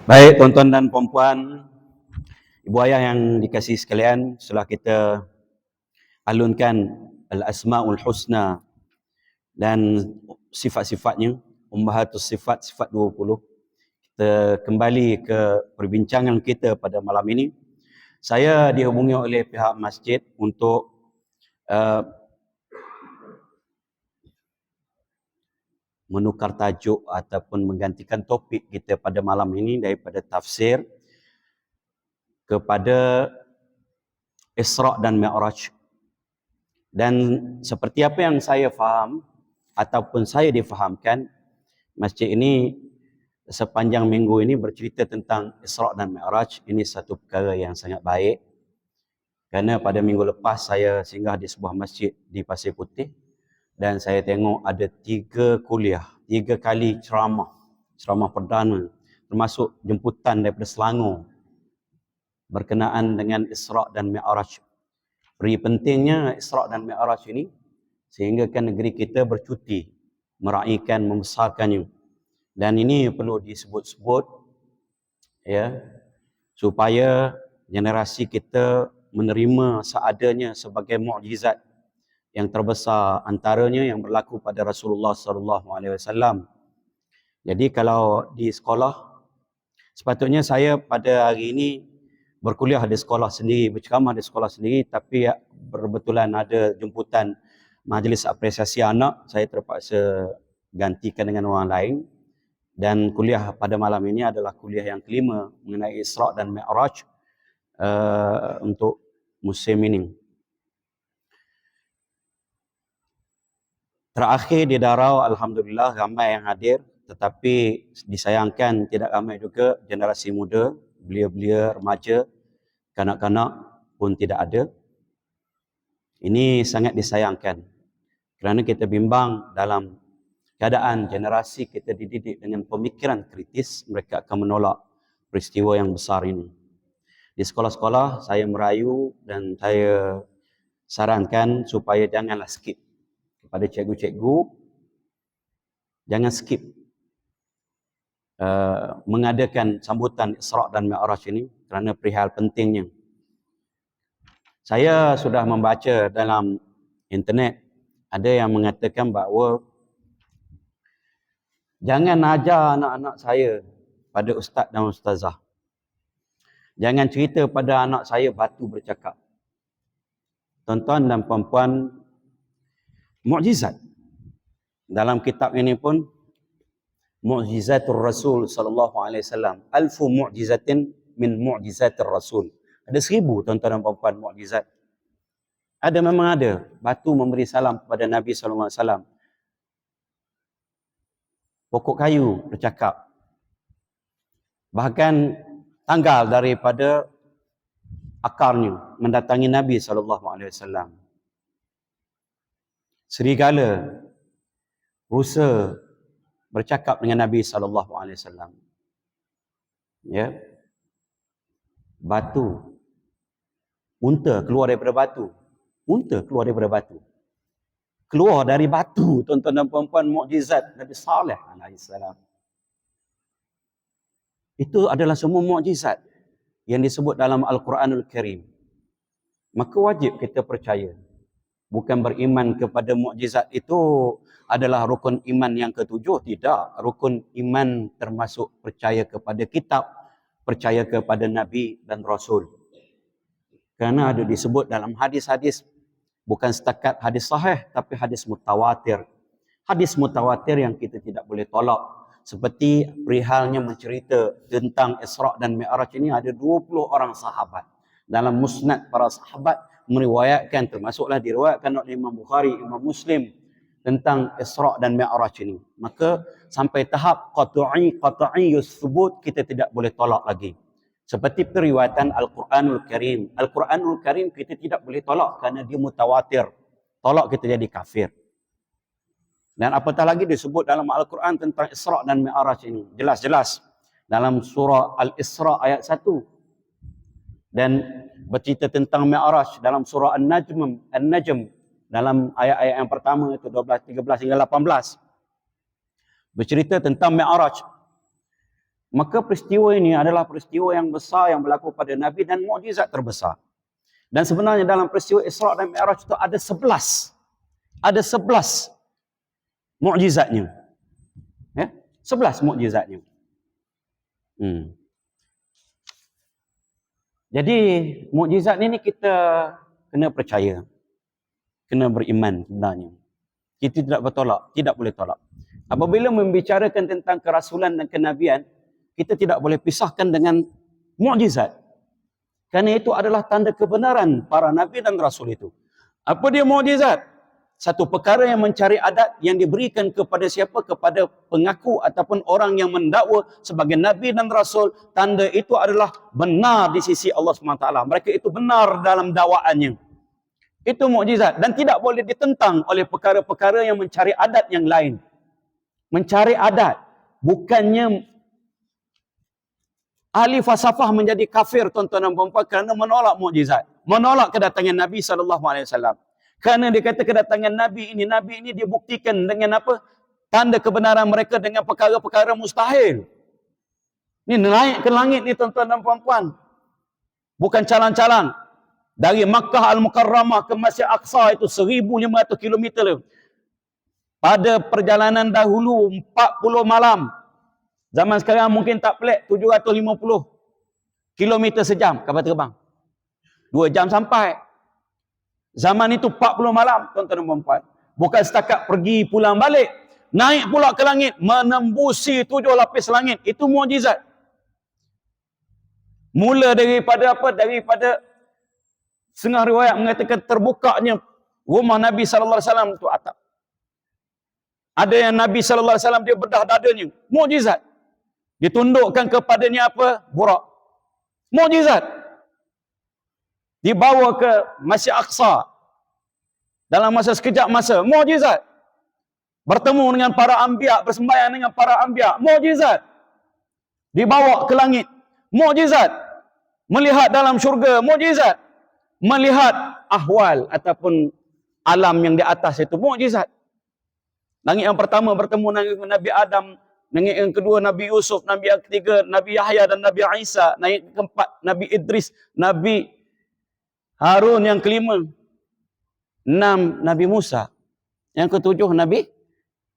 Baik, tuan-tuan dan puan-puan, ibu ayah yang dikasihi sekalian, setelah kita alunkan Al-Asma'ul Husna dan sifat-sifatnya, Ummahatus Sifat, sifat 20, kita kembali ke perbincangan kita pada malam ini. Saya dihubungi oleh pihak masjid untuk menukar tajuk ataupun menggantikan topik kita pada malam ini daripada tafsir kepada Isra' dan Mi'raj. Dan seperti apa yang saya faham ataupun saya difahamkan, masjid ini sepanjang minggu ini bercerita tentang Isra' dan Mi'raj. Ini satu perkara yang sangat baik. Kerana pada minggu lepas saya singgah di sebuah masjid di Pasir Putih dan saya tengok ada 3 kuliah, 3 kali ceramah perdana, termasuk jemputan daripada Selangor berkenaan dengan Isra' dan Mi'raj. Peri pentingnya Isra' dan Mi'raj ini sehingga kan negeri kita bercuti meraihkan, membesarkannya. Dan ini perlu disebut-sebut ya, supaya generasi kita menerima seadanya sebagai mukjizat yang terbesar, antaranya yang berlaku pada Rasulullah SAW. Jadi kalau di sekolah, sepatutnya saya pada hari ini berkuliah di sekolah sendiri, berceramah di sekolah sendiri, tapi ya, berbetulan ada jemputan majlis apresiasi anak, saya terpaksa gantikan dengan orang lain. Dan kuliah pada malam ini adalah kuliah yang kelima mengenai Isra' dan Mi'raj untuk musim ini. Terakhir di Darau, alhamdulillah ramai yang hadir, tetapi disayangkan tidak ramai juga generasi muda, belia-belia, remaja, kanak-kanak pun tidak ada. Ini sangat disayangkan kerana kita bimbang dalam keadaan generasi kita dididik dengan pemikiran kritis, mereka akan menolak peristiwa yang besar ini. Di sekolah-sekolah saya merayu dan saya sarankan supaya janganlah skip. Kepada cikgu-cikgu, jangan skip mengadakan sambutan Isra' dan Mi'raj ini kerana perihal pentingnya. Saya sudah membaca dalam internet, ada yang mengatakan bahawa jangan ajar anak-anak saya pada ustaz dan ustazah. Jangan cerita pada anak saya batu bercakap. Tuan-tuan dan puan-puan, mukjizat. Dalam kitab ini pun, Mu'jizatul Rasul sallallahu alaihi wasallam. Alfu mu'jizatin min mu'jizatir Rasul. Ada 1000 tuan-tuan dan puan-puan mukjizat. Ada, memang ada. Batu memberi salam kepada Nabi sallallahu alaihi wasallam. Pokok kayu bercakap. Bahkan tanggal daripada akarnya mendatangi Nabi sallallahu alaihi wasallam. Serigala, rusa bercakap dengan Nabi sallallahu alaihi wasallam. Ya. Batu, unta keluar daripada batu. Unta keluar daripada batu. Keluar dari batu, tuan-tuan dan puan-puan, mukjizat Nabi Saleh alaihi salam. Itu adalah semua mukjizat yang disebut dalam Al-Quranul Karim. Maka wajib kita percaya. Bukan beriman kepada mukjizat itu adalah rukun iman yang ketujuh, tidak. Rukun iman termasuk percaya kepada kitab, percaya kepada Nabi dan Rasul. Kerana ada disebut dalam hadis-hadis, bukan setakat hadis sahih, tapi hadis mutawatir. Hadis mutawatir yang kita tidak boleh tolak. Seperti perihalnya mencerita tentang Isra' dan Mi'raj ini, ada 20 orang sahabat. Dalam musnad para sahabat meriwayatkan, termasuklah diriwayatkan oleh Imam Bukhari, Imam Muslim, tentang Isra' dan Mi'raj ini. Maka sampai tahap qat'i yusbut, kita tidak boleh tolak lagi. Seperti periwayatan Al-Quranul Karim. Al-Quranul Karim kita tidak boleh tolak kerana dia mutawatir. Tolak kita jadi kafir. Dan apatah lagi disebut dalam Al-Quran tentang Isra' dan Mi'raj ini. Jelas-jelas. Dalam surah Al-Isra' ayat 1. Dan bercerita tentang Mi'raj dalam surah An-Najm. Dalam ayat-ayat yang pertama itu 12, 13 hingga 18. Bercerita tentang Mi'raj. Maka peristiwa ini adalah peristiwa yang besar yang berlaku pada Nabi dan mukjizat terbesar. Dan sebenarnya dalam peristiwa Isra' dan Mi'raj itu ada 11. Ada 11 mukjizatnya. Ya? 11 mukjizatnya. Jadi mukjizat ini kita kena percaya. Kena beriman sebenarnya. Kita tidak bertolak, tidak boleh tolak. Apabila membicarakan tentang kerasulan dan kenabian, kita tidak boleh pisahkan dengan mukjizat. Kerana itu adalah tanda kebenaran para nabi dan rasul itu. Apa dia mukjizat? Satu perkara yang mencari adat yang diberikan kepada siapa? Kepada pengaku ataupun orang yang mendakwa sebagai nabi dan rasul. Tanda itu adalah benar di sisi Allah SWT. Mereka itu benar dalam dakwaannya. Itu mukjizat dan tidak boleh ditentang oleh perkara-perkara yang mencari adat yang lain. Mencari adat, bukannya ahli falsafah menjadi kafir tuan-tuan dan puan-puan kerana menolak mukjizat, menolak kedatangan Nabi SAW. Kerana dia kata kedatangan Nabi ini dibuktikan dengan apa? Tanda kebenaran mereka dengan perkara-perkara mustahil. Ini naik ke langit ni tuan-tuan dan puan-puan. Bukan calang-calang. Dari Makkah Al-Mukarramah ke Masjid Aqsa itu 1,500 km. Pada perjalanan dahulu 40 malam. Zaman sekarang mungkin tak pelik 750 km sejam kapal terbang. 2 jam sampai. Zaman itu 40 malam tuan-tuan dan puan-puan. Bukan setakat pergi pulang balik. Naik pula ke langit. Menembusi 7 lapis langit. Itu mukjizat. Mula daripada apa? Daripada setengah riwayat mengatakan terbukanya rumah Nabi SAW itu atap. Ada yang Nabi SAW dia bedah dadanya. Mukjizat. Ditundukkan kepadanya apa? Burak. Mukjizat. Dibawa ke Masjid Aqsa. Dalam masa sekejap masa. Mukjizat. Bertemu dengan para anbiya. Bersembahyang dengan para anbiya. Mukjizat. Dibawa ke langit. Mukjizat. Melihat dalam syurga. Mukjizat. Melihat ahwal ataupun alam yang di atas itu. Mukjizat. Langit yang pertama bertemu dengan Nabi Adam. Langit yang kedua Nabi Yusuf. Nabi yang ketiga Nabi Yahya dan Nabi Isa. Langit yang keempat Nabi Idris. Nabi Harun yang kelima. 6 Nabi Musa. Yang ketujuh Nabi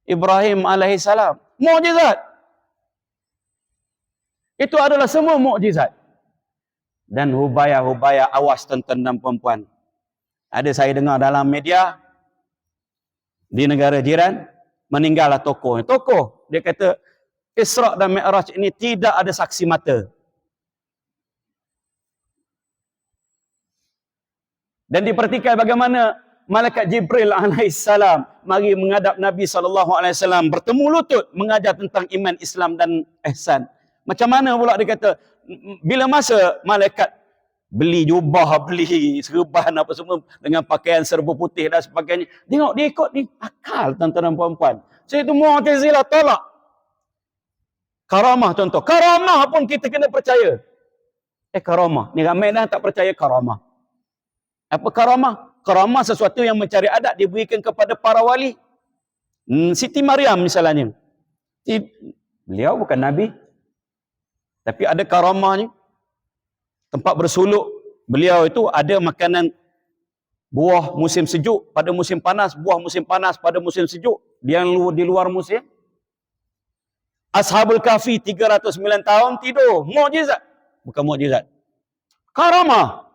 Ibrahim alaihissalam. Mukjizat. Itu adalah semua mukjizat. Dan hubaya-hubaya, awas tuan-tuan dan puan-puan. Ada saya dengar dalam media di negara jiran, meninggallah tokoh. Tokoh, dia kata Isra' dan Mi'raj ini tidak ada saksi mata. Dan diperhatikan bagaimana Malaikat Jibril alaihissalam mari menghadap Nabi SAW, bertemu lutut mengajar tentang iman, Islam dan ihsan. Macam mana pula dia kata, bila masa malaikat beli jubah, beli serban apa semua dengan pakaian serba putih dan sebagainya. Tengok dia ikut ni, akal tuan-tuan dan puan-puan. Saya tu Mu'tazilah tolak. Karamah contoh. Karamah pun kita kena percaya. Karamah. Ni ramai dah tak percaya karamah. Apa karamah? Karamah sesuatu yang mencari adat diberikan kepada para wali. Siti Maryam misalnya. Beliau bukan Nabi. Tapi ada karamahnya. Tempat bersuluk. Beliau itu ada makanan buah musim sejuk pada musim panas. Buah musim panas pada musim sejuk. Dia di luar musim. Ashabul Kahfi 309 tahun tidur. Mukjizat. Bukan mukjizat. Karamah.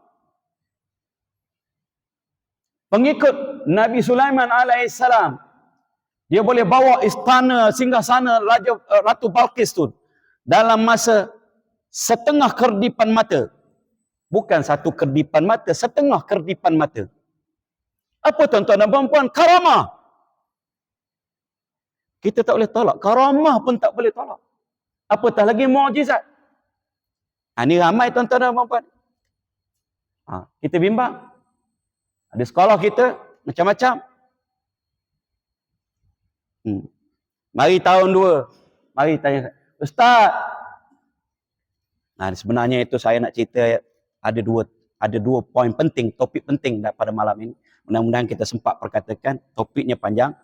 Pengikut Nabi Sulaiman alaihissalam. Dia boleh bawa istana, singgasana Ratu Balqis tu. Dalam masa setengah kerdipan mata. Bukan satu kerdipan mata, setengah kerdipan mata. Apa tuan-tuan dan puan-puan? Karamah. Kita tak boleh tolak. Karamah pun tak boleh tolak. Apatah lagi mukjizat. Ini ramai tuan-tuan dan puan-puan. Kita bimbang. Ada sekolah kita, macam-macam. Mari tahun 2. Mari tanya, Ustaz. Sebenarnya itu saya nak cerita ada dua poin penting, topik penting pada malam ini. Mudah-mudahan kita sempat perkatakan, topiknya panjang.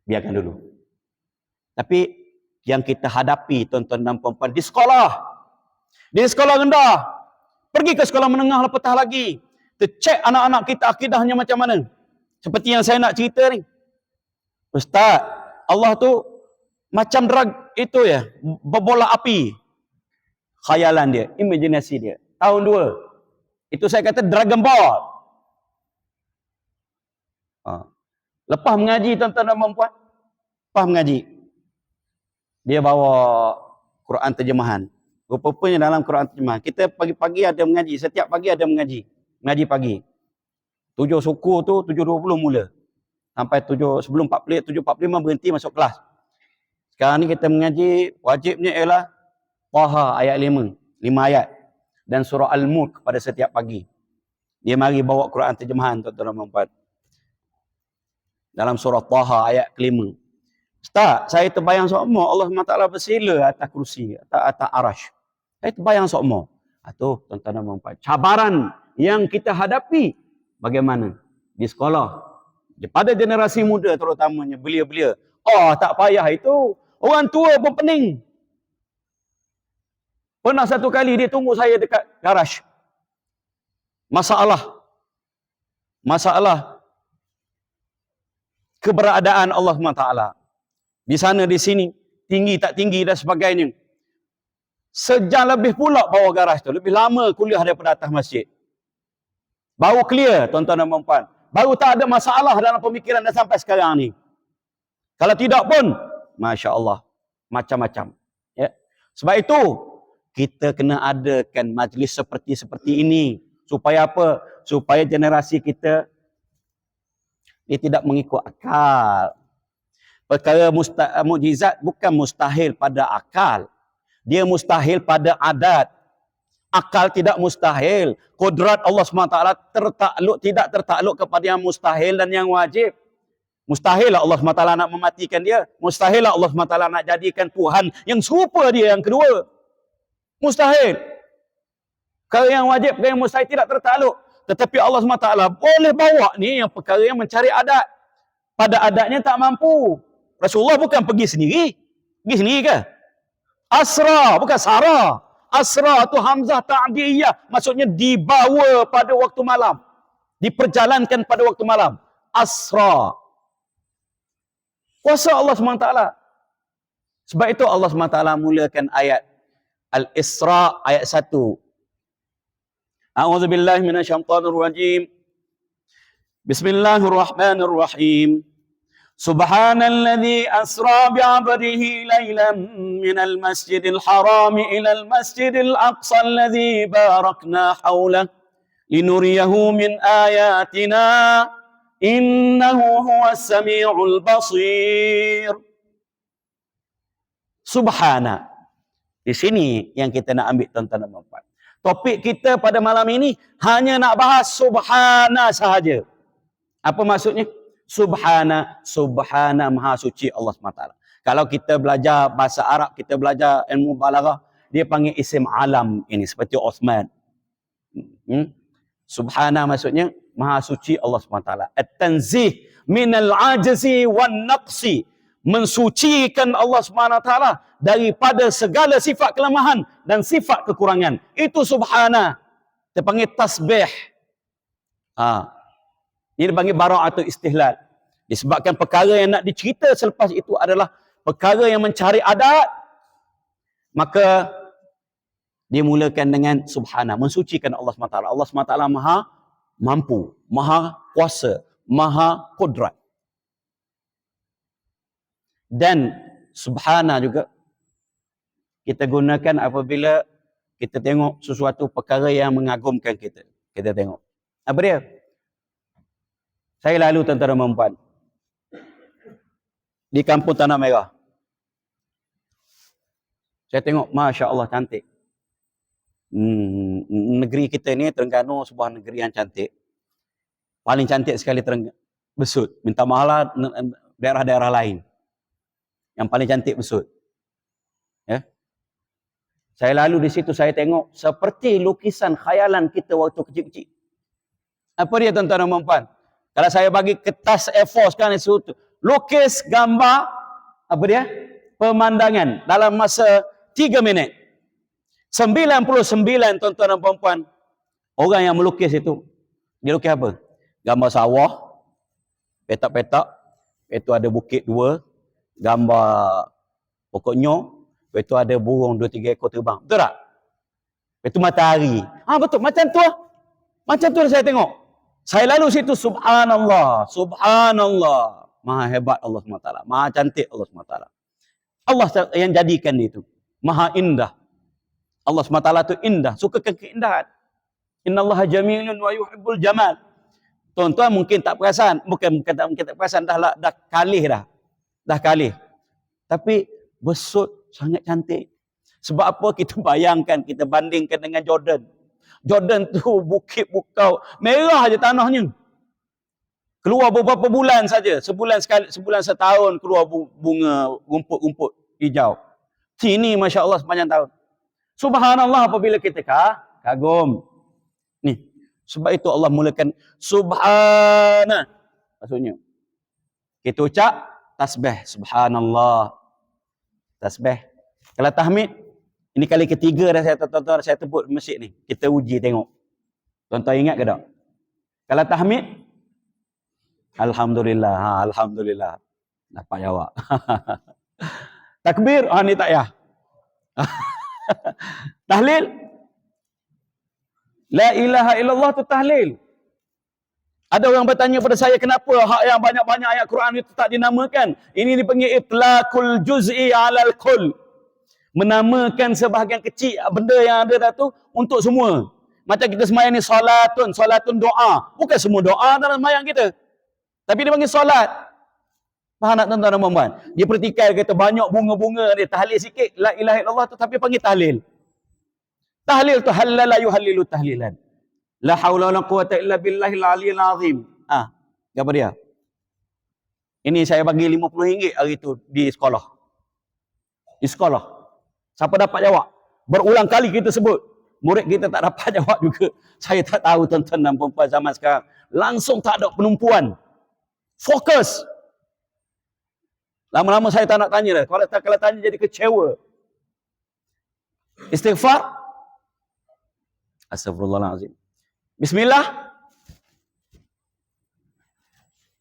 Biarkan dulu. Tapi yang kita hadapi tuan-tuan dan puan-puan di sekolah. Di sekolah rendah. Pergi ke sekolah menengah apatah lagi. Kita cek anak-anak kita akidahnya macam mana. Seperti yang saya nak cerita ni. Ustaz, Allah tu macam drug itu ya, berbola api. Khayalan dia, imajinasi dia. Tahun 2. Itu saya kata Dragon Ball. Lepas mengaji tuan-tuan dan puan-puan. Lepas mengaji. Dia bawa Quran terjemahan. Rupanya dalam Quran terjemahan. Kita pagi-pagi ada mengaji. Setiap pagi ada mengaji. Mengaji pagi. 7 suku tu 7.20 mula. Sampai 7 sebelum 7.45 berhenti masuk kelas. Sekarang ni kita mengaji, wajibnya ialah Taha ayat 5. 5 ayat. Dan surah Al-Mulk pada setiap pagi. Dia mari bawa Quran terjemahan tuan-tuan dan puan-puan. Dalam surah Taha ayat ke-5. Ustaz, saya terbayang sokmo Allah SWT bersila atas kursi, atas arash. Saya terbayang sokmo. Itu tuan-tuan dan puan-puan. Cabaran yang kita hadapi bagaimana? Di sekolah. Pada generasi muda terutamanya, belia-belia. Oh, tak payah itu. Orang tua pun pening. Pernah satu kali dia tunggu saya dekat garaj. Masalah keberadaan Allah SWT. Di sana, di sini, tinggi tak tinggi dan sebagainya. Sejam lebih pula bawa garaj tu. Lebih lama kuliah daripada atas masjid. Baru clear, tuan-tuan dan puan-puan. Baru tak ada masalah dalam pemikiran dan sampai sekarang ni. Kalau tidak pun, Masya Allah, macam-macam. Ya. Sebab itu, kita kena adakan majlis seperti ini. Supaya apa? Supaya generasi kita, dia tidak mengikut akal. Perkara mukjizat bukan mustahil pada akal. Dia mustahil pada adat. Akal tidak mustahil. Kodrat Allah SWT tidak tertakluk kepada yang mustahil dan yang wajib. Mustahil Allah SWT nak mematikan dia. Mustahil Allah SWT nak jadikan Tuhan yang serupa dia yang kedua. Mustahil. Perkara yang wajib, perkara yang mustahil tidak tertakluk. Tetapi Allah SWT boleh bawa ni yang perkara yang mencari adat. Pada adatnya tak mampu. Rasulullah bukan pergi sendiri. Pergi sendiri ke? Asra, bukan Sarah. Asra tu Hamzah Ta'diyah. Maksudnya dibawa pada waktu malam. Diperjalankan pada waktu malam. Asra. Kuasa Allah SWT. Sebab itu Allah SWT mulakan ayat Al-Isra ayat 1. A'udzubillahi minasyaitonirrajim. Bismillahirrahmanirrahim. Subhanalladzi asra bi'abdihi laylan minal masjidil harami ilal masjidil aqsa alladzi barakna hawlah linuriyahu min ayatina innahu huwas sami'ul basir. Subhana. Di sini yang kita nak ambil tuan-tuan dan puan-puan. Topik kita pada malam ini hanya nak bahas subhana sahaja. Apa maksudnya? Subhana, subhana maha suci Allah SWT. Kalau kita belajar bahasa Arab, kita belajar ilmu balaghah, dia panggil isim alam ini seperti Osman. Subhana maksudnya maha suci Allah SWT. At-tanzih minal ajzi wan naqsi. Mensucikan Allah SWT daripada segala sifat kelemahan dan sifat kekurangan. Itu subhana. Dia panggil tasbih. Ini dipanggil bara'atu istihlal. Disebabkan perkara yang nak dicerita selepas itu adalah perkara yang mencari adat. Maka dimulakan dengan subhana. Mensucikan Allah SWT. Allah SWT maha mampu, maha kuasa, maha kudrat. Dan subhana juga kita gunakan apabila kita tengok sesuatu perkara yang mengagumkan kita. Kita tengok. Apa dia? Saya lalu tuan-tuan dan puan di kampung Tanah Merah. Saya tengok, Masya Allah, cantik. Negeri kita ni, Terengganu, sebuah negeri yang cantik. Paling cantik sekali Besut. Minta maaf lah daerah-daerah lain. Yang paling cantik Besut. Ya. Saya lalu di situ, saya tengok seperti lukisan khayalan kita waktu kecil-kecil. Apa dia tuan-tuan dan puan? Kalau saya bagi kertas A4 sekarang itu, lukis gambar, apa dia? pemandangan dalam masa 3 minit. 99 tuan-tuan dan puan-puan, orang yang melukis itu, dia lukis apa? Gambar sawah, petak-petak, itu ada bukit 2, gambar pokoknya, itu ada burung 2-3 ekor terbang. Betul tak? Itu matahari. Betul, macam tu lah. Macam tu saya tengok. Saya lalu situ, subhanallah, subhanallah. Maha hebat Allah SWT. Maha cantik Allah SWT. Allah yang jadikan dia itu. Maha indah. Allah SWT itu indah. Sukakan keindahan. Innallaha jamilun wa yuhibbul jamal. Tuan-tuan mungkin tak perasan. Mungkin tak perasan. Dah kalih dah. Dah kalih. Tapi besut sangat cantik. Sebab apa? Kita bayangkan, kita bandingkan dengan Jordan. Jordan tu bukit bukau, merah aja tanahnya. Keluar beberapa bulan saja, sebulan sekali, sebulan setahun keluar bunga, rumput-rumput hijau. Sini Masya Allah sepanjang tahun. Subhanallah apabila kita kagum. Ni, sebab itu Allah mulakan Subhana. Maksudnya, kita ucap tasbih, Subhanallah. Tasbih. Kalau tahmid, ini kali ketiga dah saya tebut masjid ni. Kita uji tengok. Tuan-tuan ingat ke tak? Kalau tahmid, Alhamdulillah. Alhamdulillah. Dapat jawab. Takbir, ni tak payah. Tahlil. La ilaha illallah tu tahlil. Ada orang bertanya pada saya, kenapa hak yang banyak-banyak ayat Quran itu tak dinamakan? Ini dipanggil itlaqul juz'i alal kull. Menamakan sebahagian kecil benda yang ada dah tu untuk semua. Macam kita semayang ni solatun doa. Bukan semua doa dalam semayang kita. Tapi dia panggil solat. Faham tak tuan-tuan dan puan-puan? Dia pertikaian kata banyak bunga-bunga dia. Tahlil sikit. La ilaha illallah tu tapi panggil tahlil. Tahlil tu halala yuhallilu tahlilan. La hawla wa la quwata illa billahil aliyil azim. Apa dia? Ini saya bagi RM50 hari tu di sekolah. Di sekolah. Siapa dapat jawab? Berulang kali kita sebut. Murid kita tak dapat jawab juga. Saya tak tahu tuan-tuan dan puan-puan zaman sekarang. Langsung tak ada penumpuan. Fokus. Lama-lama saya tak nak tanya dah. Kalau tanya jadi kecewa. Istighfar. Astagfirullahaladzim. Bismillah.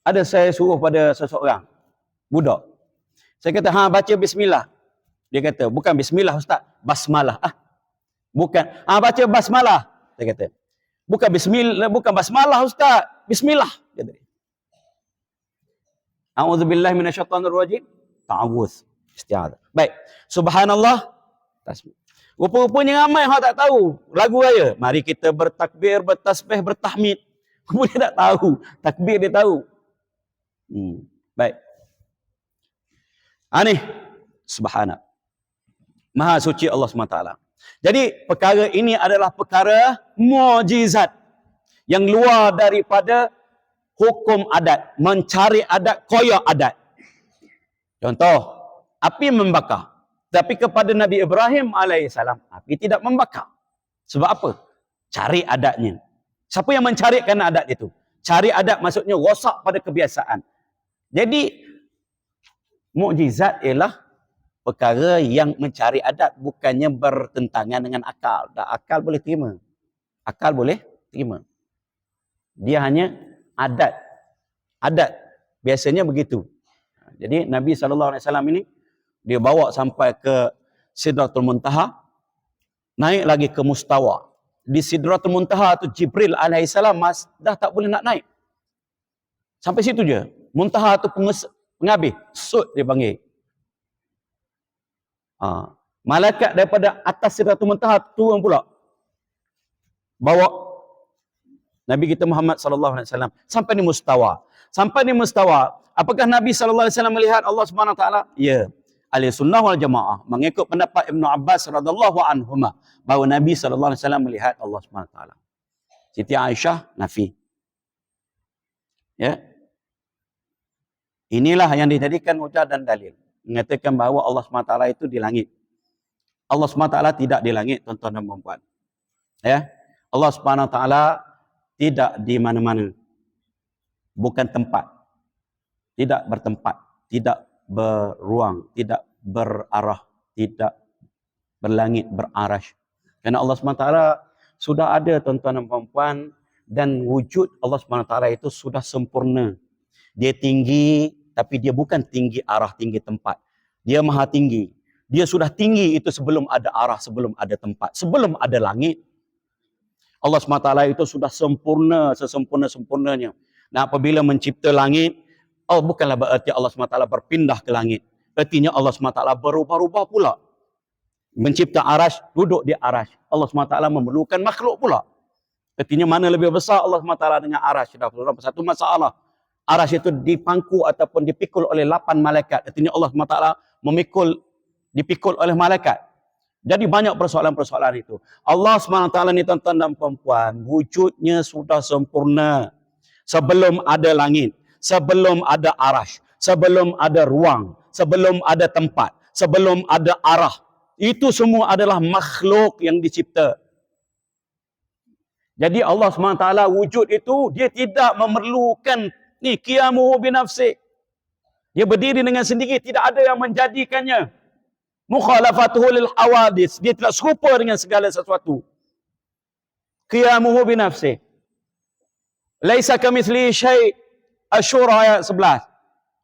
Ada saya suruh pada seseorang. Budak. Saya kata, baca bismillah. Dia kata, bukan bismillah Ustaz, basmalah. Bukan. Baca basmalah. Dia kata, bukan bismillah, bukan basmalah Ustaz, bismillah. Kata dia. A'udzubillahi minasyaitonirrajim. Ta'awuz. Isti'adzah. Baik. Subhanallah. Tasbih. Rupa-rupanya ramai orang tak tahu lagu raya. Mari kita bertakbir, bertasbih, bertahmid. Kemudian tak tahu. Takbir dia tahu. Baik. Ni. Subhanallah. Maha suci Allah SWT. Jadi perkara ini adalah perkara mukjizat yang luar daripada hukum adat, mencari adat, koyak adat. Contoh, api membakar. Tapi kepada Nabi Ibrahim alaihissalam, api tidak membakar. Sebab apa? Cari adatnya. Siapa yang mencarikan adat itu? Cari adat maksudnya rosak pada kebiasaan. Jadi mukjizat ialah perkara yang mencari adat, bukannya bertentangan dengan akal. Akal boleh terima. Akal boleh terima. Dia hanya adat. Adat. Biasanya begitu. Jadi Nabi SAW ini, dia bawa sampai ke Sidratul Muntaha, naik lagi ke Mustawa. Di Sidratul Muntaha tu Jibril alaihissalam dah tak boleh nak naik. Sampai situ je. Muntaha tu penghabis. Sud dia panggil. Malaikat daripada atas Sidratul Muntaha turun pula. Bawa Nabi kita Muhammad sallallahu alaihi wasallam sampai di Mustawa. Sampai di Mustawa, apakah Nabi sallallahu alaihi wasallam melihat Allah Subhanahu wa taala? Ya. Ahli sunnah wal jamaah mengikut pendapat Ibnu Abbas radhiyallahu anhuma bahawa Nabi sallallahu alaihi wasallam melihat Allah Subhanahu wa taala. Siti Aisyah nafi. Ya. Inilah yang dijadikan hujah dan dalil. Mengatakan bahawa Allah SWT itu di langit. Allah SWT tidak di langit, tuan-tuan dan puan-puan. Ya. Allah SWT tidak di mana-mana. Bukan tempat. Tidak bertempat. Tidak berruang. Tidak berarah, tidak berlangit, berarash. Kerana Allah SWT sudah ada, tuan-tuan dan puan-puan, dan wujud Allah SWT itu sudah sempurna. Dia tinggi, tapi dia bukan tinggi arah, tinggi tempat. Dia maha tinggi. Dia sudah tinggi itu sebelum ada arah, sebelum ada tempat, sebelum ada langit. Allah SWT itu sudah sempurna, sesempurna-sempurnanya. Nah, apabila mencipta langit, bukanlah berarti Allah SWT berpindah ke langit. Artinya Allah SWT berubah-ubah pula. Mencipta arash, duduk di arash. Allah SWT memerlukan makhluk pula. Artinya mana lebih besar Allah SWT dengan arash? Satu masalah. Arash itu dipangku ataupun dipikul oleh 8 malaikat. Artinya Allah SWT dipikul oleh malaikat. Jadi banyak persoalan-persoalan itu. Allah SWT ni tuan-tuan dan puan-puan, wujudnya sudah sempurna. Sebelum ada langit, sebelum ada arash, sebelum ada ruang, sebelum ada tempat, sebelum ada arah. Itu semua adalah makhluk yang dicipta. Jadi Allah SWT wujud itu, dia tidak memerlukan qiyamuhu binafsi. Dia berdiri dengan sendiri, tidak ada yang menjadikannya. Mukhalafatuhu lil hawadis. Dia tidak serupa dengan segala sesuatu. Qiyamuhu binafsi. Laisa kamitslihi syai'. Asy-Syura ayat 11.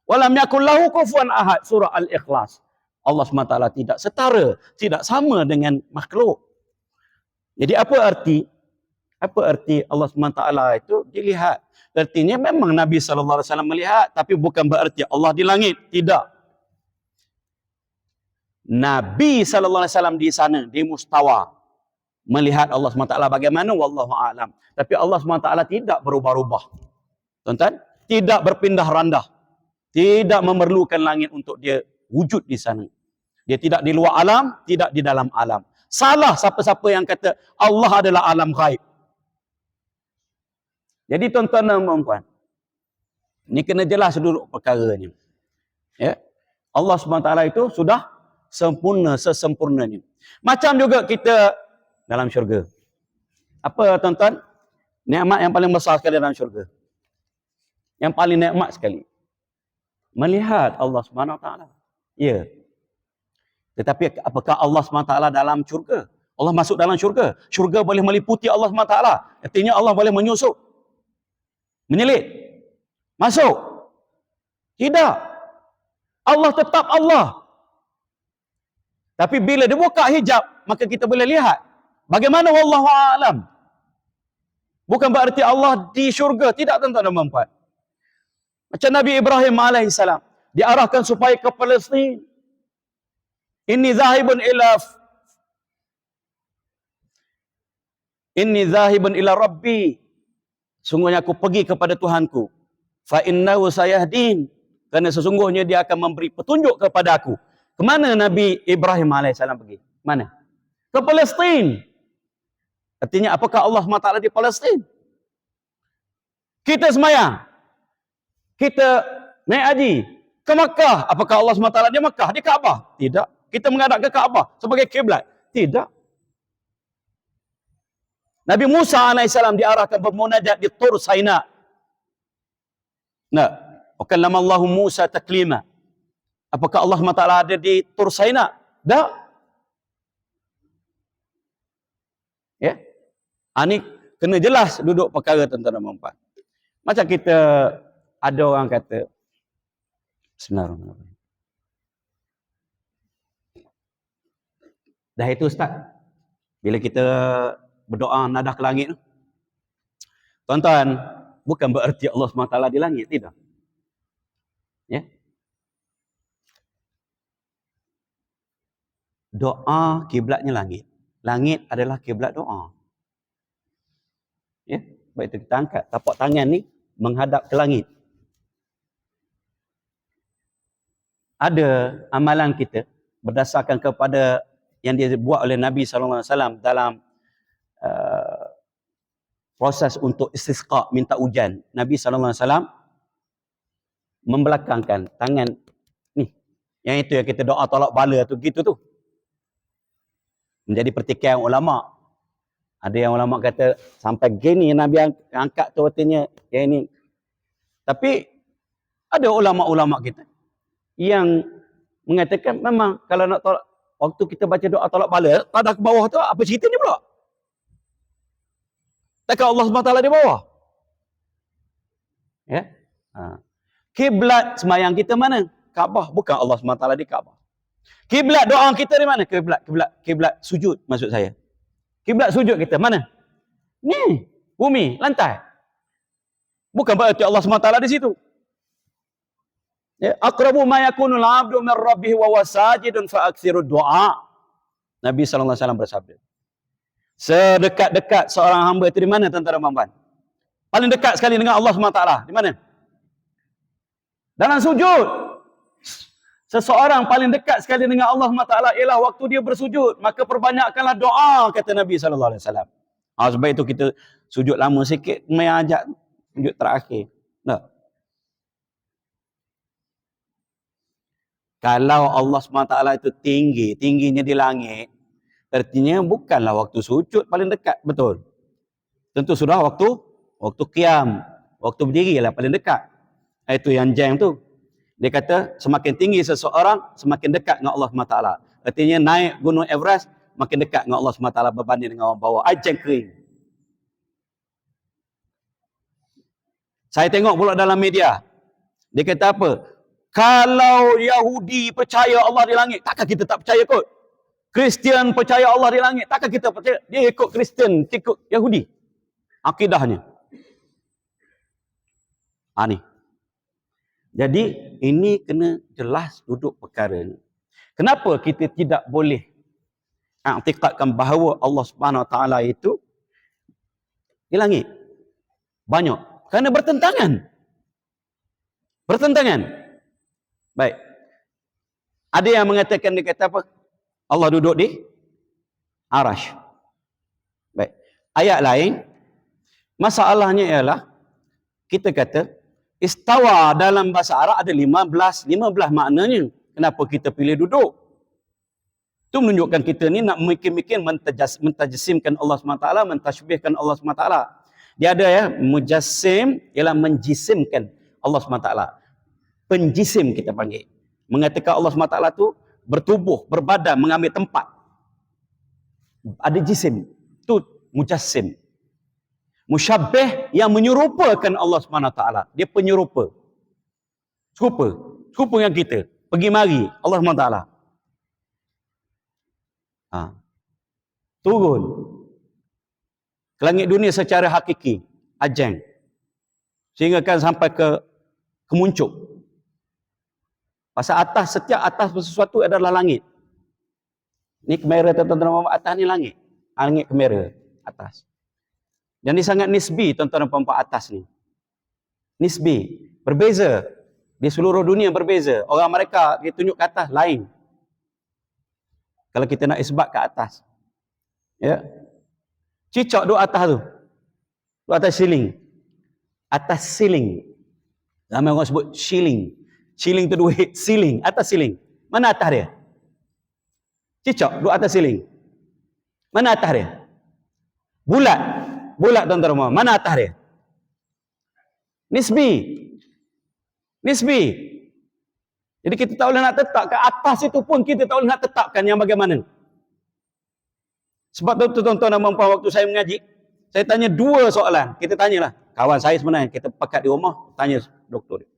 Walam yakul lahu kufuwan ahad. Surah Al-Ikhlas. Allah SWT tidak setara, tidak sama dengan makhluk. Jadi apa arti? Apa arti Allah SWT itu dilihat? Artinya memang Nabi SAW melihat, tapi bukan berarti Allah di langit. Tidak. Nabi SAW di sana, di mustawa, melihat Allah SWT bagaimana, wallahu a'lam. Tapi Allah SWT tidak berubah-ubah. Tuan-tuan, tidak berpindah randah. Tidak memerlukan langit untuk dia wujud di sana. Dia tidak di luar alam, tidak di dalam alam. Salah siapa-siapa yang kata Allah adalah alam ghaib. Jadi tuan-tuan dan puan-puan, ini kena jelas dulu perkaranya. Ya. Allah SWT itu sudah sempurna, sesempurnanya. Macam juga kita dalam syurga. Apa tuan-tuan? Nikmat yang paling besar sekali dalam syurga. Yang paling nikmat sekali. Melihat Allah SWT. Ya. Tetapi apakah Allah SWT dalam syurga? Allah masuk dalam syurga. Syurga boleh meliputi Allah SWT. Artinya Allah boleh menyusup. Menyelit. Masuk. Tidak. Allah tetap Allah. Tapi bila dia buka hijab, maka kita boleh lihat. Bagaimana wallahu a'lam. Bukan berarti Allah di syurga. Tidak, tuan-tuan dan puan-puan. Macam Nabi Ibrahim AS. Diarahkan supaya ke Palestin. Inni zahibun ila Rabbi. Sungguhnya aku pergi kepada Tuhanku. Fa innahu sayahdin. Kerana sesungguhnya dia akan memberi petunjuk kepada aku. Kemana Nabi Ibrahim AS pergi? Mana? Ke Palestin. Artinya apakah Allah SWT di Palestin? Kita semayang. Kita naik haji. Ke Makkah. Apakah Allah SWT di Makkah? Di Kaabah? Tidak. Kita menghadap ke Kaabah sebagai kiblat? Tidak. Nabi Musa AS diarahkan bermunajat di Tur Saina. Nah. Wakallama Allah Musa taklima. Apakah Allah SWT ada di Tur Saina? Tak. Ya. Ini kena jelas duduk perkara tuan-tuan dan puan-puan. Macam kita ada orang kata, Bismillahirrahmanirrahim. Dah itu Ustaz. Bila kita berdoa nadah ke langit, tuan-tuan, bukan berarti Allah SWT di langit, tidak. Ya. Doa kiblatnya langit. Langit adalah kiblat doa. Ya, baik itu kita angkat tapak tangan ni menghadap ke langit. Ada amalan kita berdasarkan kepada yang dibuat oleh Nabi SAW dalam proses untuk istisqa, minta hujan. Nabi SAW membelakangkan tangan ni. Yang itu yang kita doa tolak bala tu gitu tu. Menjadi pertikaian ulama. Ada yang ulama kata sampai gini Nabi angkat tu artinya yang ini. Tapi ada ulama-ulama kita yang mengatakan memang kalau nak tolak, waktu kita baca doa tolak bala, tadah ke bawah tu apa cerita ni pula? Takkan Allah SWT di bawah? Ya. Kiblat semayang kita mana? Kaabah, bukan Allah SWT di Kaabah. Kiblat doa kita di mana? Kiblat sujud maksud saya. Kiblat sujud kita mana? Ni, bumi, lantai. Bukan berarti Allah SWT di situ. Ya, aqrabu ma yakunul 'abdu min rabbih wa huwa sajidun fa aktsiru du'a. Nabi sallallahu alaihi wasallam bersabda. Sedekat-dekat seorang hamba itu di mana, tuan-tuan dan puan-puan? Paling dekat sekali dengan Allah SWT. Di mana? Dalam sujud. Seseorang paling dekat sekali dengan Allah SWT ialah waktu dia bersujud. Maka perbanyakkanlah doa, kata Nabi SAW. Sebab itu kita sujud lama sikit, main ajak sujud terakhir. Tak? Kalau Allah SWT itu tinggi, tingginya di langit, artinya bukanlah waktu sujud paling dekat, betul? Tentu sudah waktu qiyam, waktu berdiri lah paling dekat. Itu yang jam tu. Dia kata semakin tinggi seseorang, semakin dekat dengan Allah SWT. Artinya naik gunung Everest, makin dekat dengan Allah SWT berbanding dengan orang bawah. Jam kering. Saya tengok pula dalam media. Dia kata apa? Kalau Yahudi percaya Allah di langit, takkan kita tak percaya kot? Kristian percaya Allah di langit, takkan kita percaya? Dia ikut Kristian, ikut Yahudi. Akidahnya. Ni. Jadi, ini kena jelas duduk perkara ni. Kenapa kita tidak boleh i'tiqadkan bahawa Allah Subhanahu Wa Taala itu di langit? Banyak. Kerana bertentangan. Bertentangan. Baik. Ada yang mengatakan, dia kata apa? Allah duduk di arash. Baik. Ayat lain, masalahnya ialah, kita kata, istawa dalam bahasa Arab ada 15 maknanya. Kenapa kita pilih duduk? Itu menunjukkan kita ni nak mikir-mikir mentajisimkan Allah SWT, mentashbihkan Allah SWT. Dia ada ya, mujassim ialah menjisimkan Allah SWT. Penjisim kita panggil. Mengatakan Allah SWT tu bertubuh, berbadan, mengambil tempat. Ada jisim. Itu mujassim. Musyabbih yang menyerupakan Allah SWT. Dia penyerupa. Serupa. Serupa dengan kita. Pergi mari Allah SWT. Turun ke langit dunia secara hakiki. Ajang. Sehingga kan sampai ke kemuncuk. Pasal atas, setiap atas sesuatu adalah langit. Ni kamera tuan-tuan, atas ni langit. Langit kamera atas. Dan dia sangat nisbi tuan-tuan dan puan-puan atas ni. Nisbi. Berbeza. Di seluruh dunia berbeza. Orang mereka dia tunjuk ke atas lain. Kalau kita nak isbat ke atas. Ya. Cicak duduk atas tu. Duduk atas ceiling. Atas ceiling. Ramai orang sebut shilling. Shilling tu duit. Ceiling. Atas ceiling. Mana atas dia? Cicak duduk atas ceiling. Mana atas dia? Bulat. Bulat tuan-tuan. Mana atas dia? Nisbi. Nisbi. Jadi kita tak boleh nak tetapkan atas itu pun kita tak boleh nak tetapkan yang bagaimana. Sebab tu tuan-tuan dan puan-puan, waktu saya mengaji, saya tanya dua soalan. Kita tanyalah. Kawan saya sebenarnya, kita pekat di rumah, tanya doktor dia.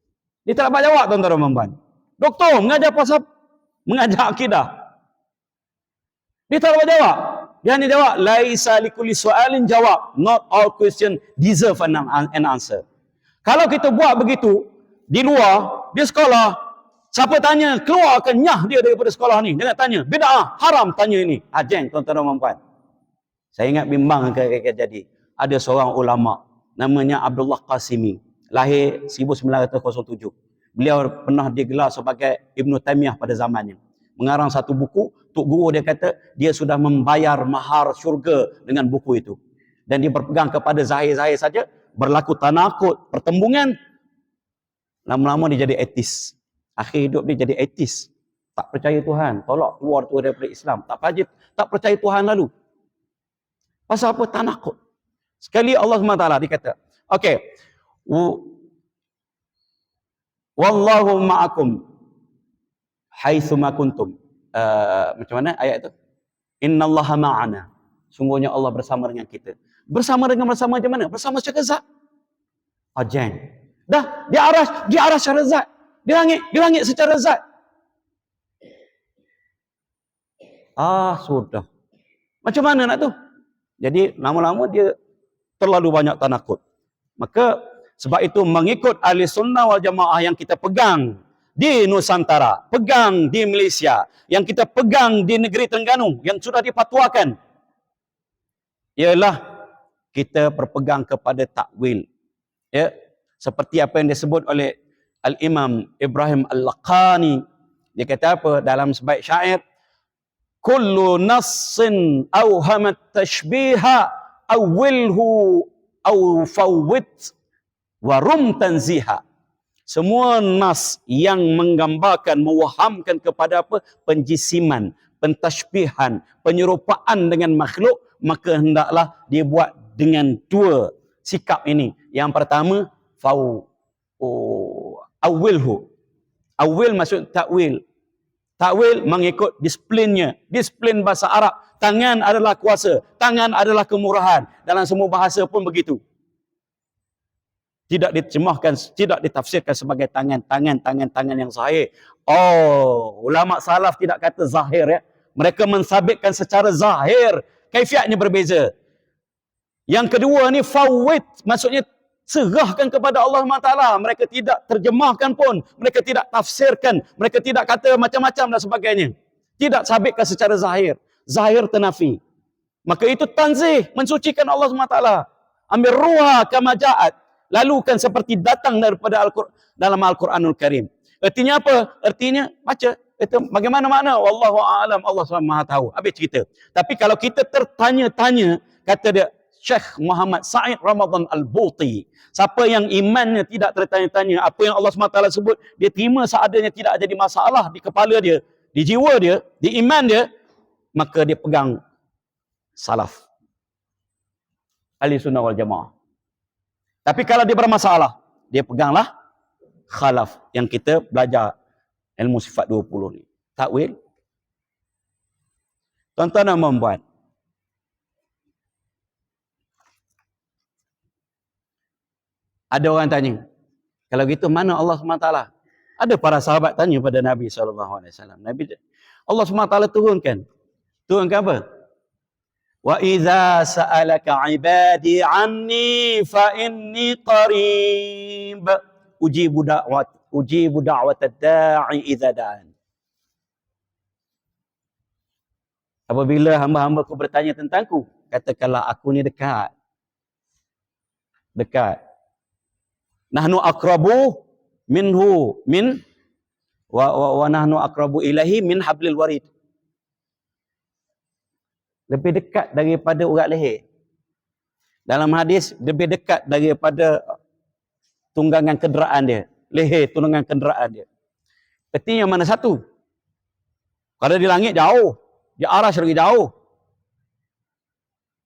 Dia tak dapat jawab tuan-tuan dan puan-puan. Doktor, mengajar pasal mengajar akidah. Dia tak dapat jawab. Dia hanya jawab, laisa likulli soalin jawab. Not all question deserve an answer. Kalau kita buat begitu, di luar, di sekolah, siapa tanya, keluarkan nyah dia daripada sekolah ni. Jangan tanya, bid'ah, haram tanya ini. Jeng, tuan-tuan dan puan-puan. Saya ingat bimbang jadi. Ada seorang ulama, namanya Abdullah Qasimi. Lahir 1907. Beliau pernah digelar sebagai Ibn Taymiyah pada zamannya. Mengarang satu buku, Tok Guru dia kata, dia sudah membayar mahar syurga dengan buku itu. Dan dia berpegang kepada zahir-zahir saja, berlaku tanakut, pertembungan. Lama-lama dia jadi etis. Akhir hidup dia jadi etis. Tak percaya Tuhan. Tolak keluar tu daripada Islam. Tak percaya Tuhan lalu. Pasal apa? Tanakut. Sekali Allah SWT dia kata, okey. Wallahu ma'akum haitsuma kuntum. Macam mana ayat itu? Innallaha ma'ana. Sungguhnya Allah bersama dengan kita. Bersama macam mana? Bersama secara zat. Ajaib. Dah, di arah secara zat. Di langit secara zat. Sudah. Macam mana nak tu? Jadi lama-lama dia terlalu banyak tanakut. Maka sebab itu mengikut ahli sunnah wal jamaah yang kita pegang di Nusantara, pegang di Malaysia, yang kita pegang di negeri Terengganu, yang sudah dipatuakan, ialah kita berpegang kepada takwil. Ya, seperti apa yang disebut oleh Al-Imam Ibrahim Al-Laqani. Dia kata apa dalam sebaik syair? Kullu nassin awhamat tashbiha awilhu aw fawwit warum tanziha. Semua nas yang menggambarkan, mewahamkan kepada apa? Penjisiman, pentashbihan, penyerupaan dengan makhluk, maka hendaklah dibuat dengan dua sikap ini. Yang pertama, awilhu. Awil maksud takwil. Takwil mengikut disiplinnya. Disiplin bahasa Arab. Tangan adalah kuasa. Tangan adalah kemurahan. Dalam semua bahasa pun begitu. Tidak diterjemahkan, tidak ditafsirkan sebagai tangan yang zahir. Ulama salaf tidak kata zahir ya. Mereka mensabitkan secara zahir. Kaifiatnya berbeza. Yang kedua ni fawwid, maksudnya serahkan kepada Allah SWT. Mereka tidak terjemahkan pun. Mereka tidak tafsirkan. Mereka tidak kata macam-macam dan sebagainya. Tidak sabitkan secara zahir. Zahir tenafi. Maka itu tanzih, mensucikan Allah SWT. Ambil ruha kama ja'at. Lalukan seperti datang daripada dalam Al-Quranul Karim. Artinya apa? Artinya, baca. Itu bagaimana makna? Wallahu a'lam, Allah SWT Maha tahu. Habis cerita. Tapi kalau kita tertanya-tanya, kata dia, Syekh Muhammad Sa'id Ramadan Al-Buti, siapa yang imannya tidak tertanya-tanya, apa yang Allah SWT sebut, dia terima seadanya, tidak jadi masalah di kepala dia, di jiwa dia, di iman dia, maka dia pegang salaf. Ahli sunnah wal jamaah. Tapi kalau dia bermasalah, dia peganglah khalaf yang kita belajar ilmu sifat 20 ni. Takwil. Tuan-tuan dan puan-puan, ada orang tanya, kalau gitu mana Allah SWT? Ada para sahabat tanya pada Nabi SAW. Nabi, Allah SWT turunkan apa? Wa idza sa'alaka 'ibadi 'anni fa inni qarib ujibu da'wat ad-da'i idza da'an. Apabila hamba-hambaku bertanya tentangku, katakanlah aku ni dekat. Nahnu aqrabu minhu wa nahnu aqrabu ilahi min hablil warid. Lebih dekat daripada urat leher. Dalam hadis, lebih dekat daripada tunggangan kenderaan dia. Leher, tunggangan kenderaan dia. Artinya mana satu? Kalau di langit jauh, di arah lagi jauh.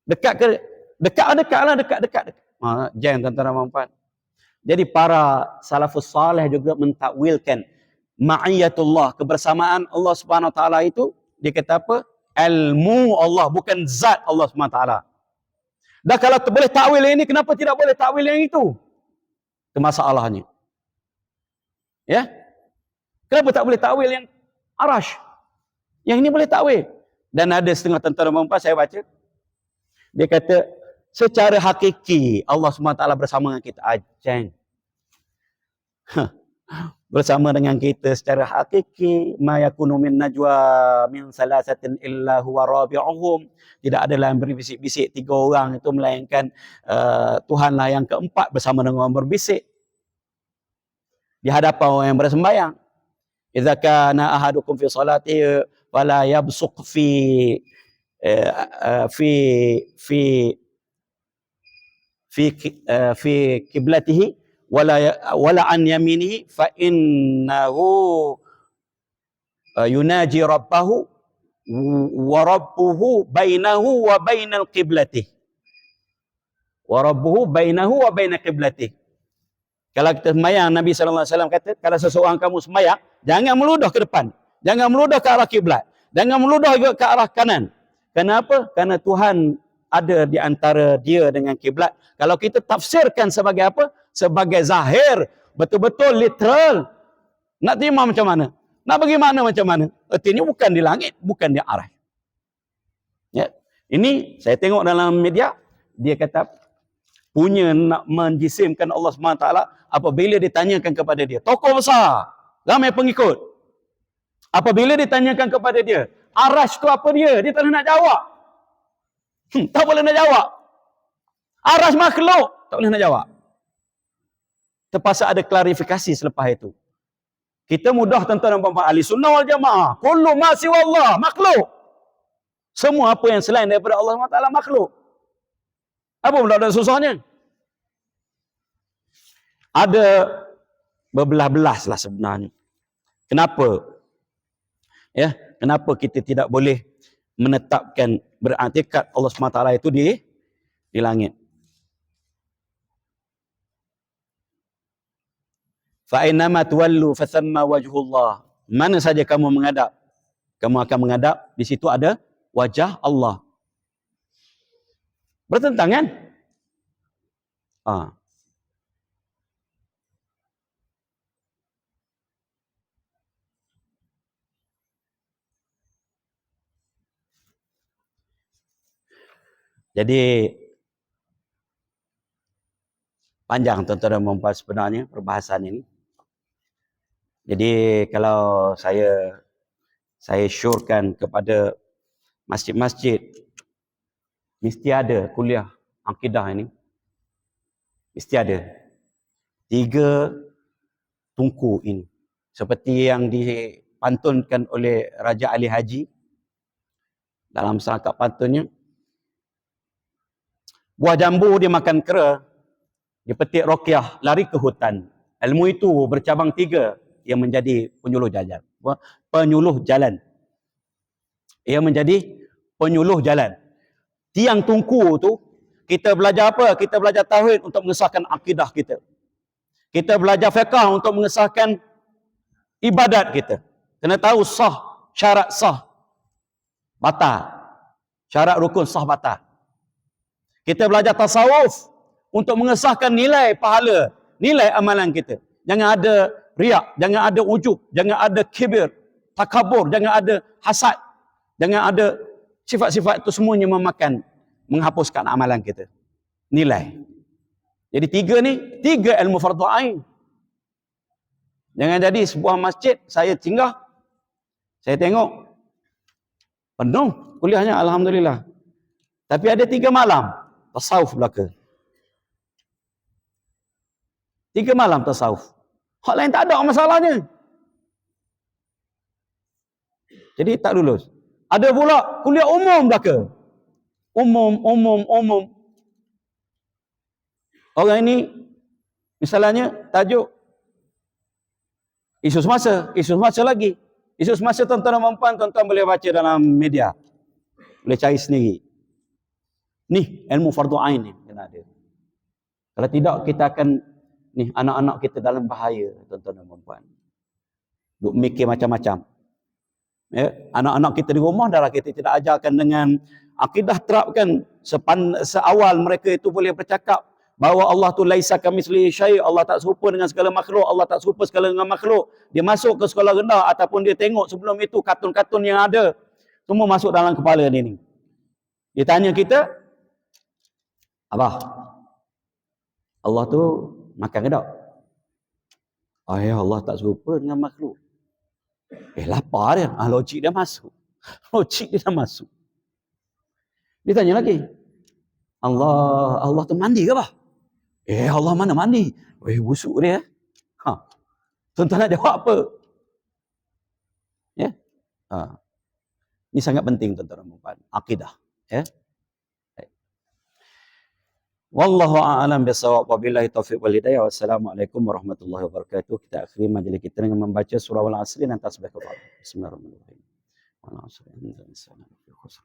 Dekat. Jangan tuan-tuan dan puan. Jadi para salafus salih juga mentakwilkan ma'iyatullah, kebersamaan Allah Subhanahu Wa Taala itu, dia kata apa? Ilmu Allah, bukan zat Allah SWT. Dan kalau boleh takwil yang ini, kenapa tidak boleh takwil yang itu? Itu masalahnya. Ya? Kenapa tak boleh takwil yang arash? Yang ini boleh takwil. Dan ada setengah tentara mempas, saya baca. Dia kata, secara hakiki, Allah SWT bersama dengan kita. Ajang. Bersama dengan kita secara hakiki, ma yakunu min najwa min salasatin illa huwa rabi'uhum. Tidak ada dalam berbisik-bisik 3 orang itu melainkan Tuhanlah yang keempat bersama dengan orang berbisik di hadapan orang yang bersembahyang. Idza kana ahadukum fi salatihi fala yabsuq fi qiblatihi wala an yaminihi fa innahu yunaji rabbahu wa rabbuhu bainahu wa bainal qiblati. Wa rabbuhu bainahu wa bainal qiblati. Kalau kita sembahyang, Nabi sallallahu alaihi wasallam kata, kalau seseorang kamu sembahyang, jangan meludah ke depan. Jangan meludah ke arah kiblat. Jangan meludah juga ke arah kanan. Kenapa? Karena Tuhan ada di antara dia dengan kiblat. Kalau kita tafsirkan sebagai apa? Sebagai zahir, betul-betul literal. Nak terima macam mana? Nak bagaimana macam mana? Artinya bukan di langit, bukan di arah. Ya. Ini saya tengok dalam media, dia kata punya nak menjisimkan Allah SWT apabila ditanyakan kepada dia. Tokoh besar, ramai pengikut. Apabila ditanyakan kepada dia, Arash tu apa dia? Dia tak nak jawab. Tak boleh nak jawab. Arash makhluk, tak boleh nak jawab. Terpaksa ada klarifikasi selepas itu. Kita mudah tuan-tuan dan puan-puan, ahli sunnah wal jamaah. Kullu ma siwa Allah, makhluk. Semua apa yang selain daripada Allah SWT makhluk. Apa pula ada susahnya? Ada berbelah-belas lah sebenarnya. Kenapa? Ya, kenapa kita tidak boleh menetapkan beriktikad Allah SWT itu di langit? Fa innama tuwallu fathamma wajhullah. Mana saja kamu menghadap, kamu akan menghadap, di situ ada wajah Allah. Bertentangan? Jadi panjang tuan-tuan dan puan-puan sebenarnya perbahasan ini. Jadi kalau saya syorkan kepada masjid-masjid, mesti ada kuliah akidah ini. Mesti ada. 3 tungku ini. Seperti yang dipantunkan oleh Raja Ali Haji dalam serangkap pantunnya. Buah jambu dia makan kera, dia petik rokyah, lari ke hutan. Ilmu itu bercabang 3 yang menjadi penyuluh jalan. Penyuluh jalan. Ia menjadi penyuluh jalan. Tiang tungku tu, kita belajar apa? Kita belajar tauhid untuk mengesahkan akidah kita. Kita belajar fiqh untuk mengesahkan ibadat kita. Kena tahu sah, syarat sah, batal. Syarat rukun sah batal. Kita belajar tasawuf untuk mengesahkan nilai pahala, nilai amalan kita. Jangan ada riak, jangan ada ujub, jangan ada kibir, takabur, jangan ada hasad, jangan ada sifat-sifat itu semuanya menghapuskan amalan kita. Nilai. Jadi 3 ni, 3 ilmu fardu ain. Jangan jadi sebuah masjid, saya singgah, saya tengok, penuh kuliahnya, alhamdulillah. Tapi ada 3 malam, tasawuf belaka. 3 malam tasawuf. Hak lain tak ada masalahnya. Jadi tak lulus. Ada pula kuliah umum belaka. Umum. Orang ini, misalnya tajuk isu semasa lagi. Isu semasa tuan-tuan dan puan-puan, tuan-tuan boleh baca dalam media. Boleh cari sendiri. Ni ilmu fardu ain ni kena ada. Kalau tidak kita akan anak-anak kita dalam bahaya, tuan-tuan dan puan-puan. Duk mikir macam-macam. Ya, anak-anak kita di rumah dah kita tidak ajarkan dengan akidah, terapkan seawal mereka itu boleh bercakap bahawa Allah tu laisa kamitslihi syai', Allah tak serupa dengan segala makhluk, Allah tak serupa segala dengan makhluk. Dia masuk ke sekolah rendah ataupun dia tengok sebelum itu kartun-kartun yang ada, semua masuk dalam kepala dia ni. Dia tanya kita, Abah, Allah tu makan ke tak? Ya Allah tak serupa dengan makhluk. Lapar dia. Logik dia masuk. Logik dia dah masuk. Dia tanya lagi. Allah tu mandi ke apa? Allah mana mandi? Busuk dia. Tuan-tuan nak jawab apa? Ya. Ini sangat penting tuan-tuan dan puan-puan. Akidah. Ya. Wallahu a'lam bishawab. Wabillahi taufiq wal hidayah. Wassalamualaikum warahmatullahi wabarakatuh. Kita akhiri majlis kita dengan membaca surah Al-Asr dan tasbih kepada. Bismillahirrahmanirrahim. Wal 'asri innal insana lafi khusr.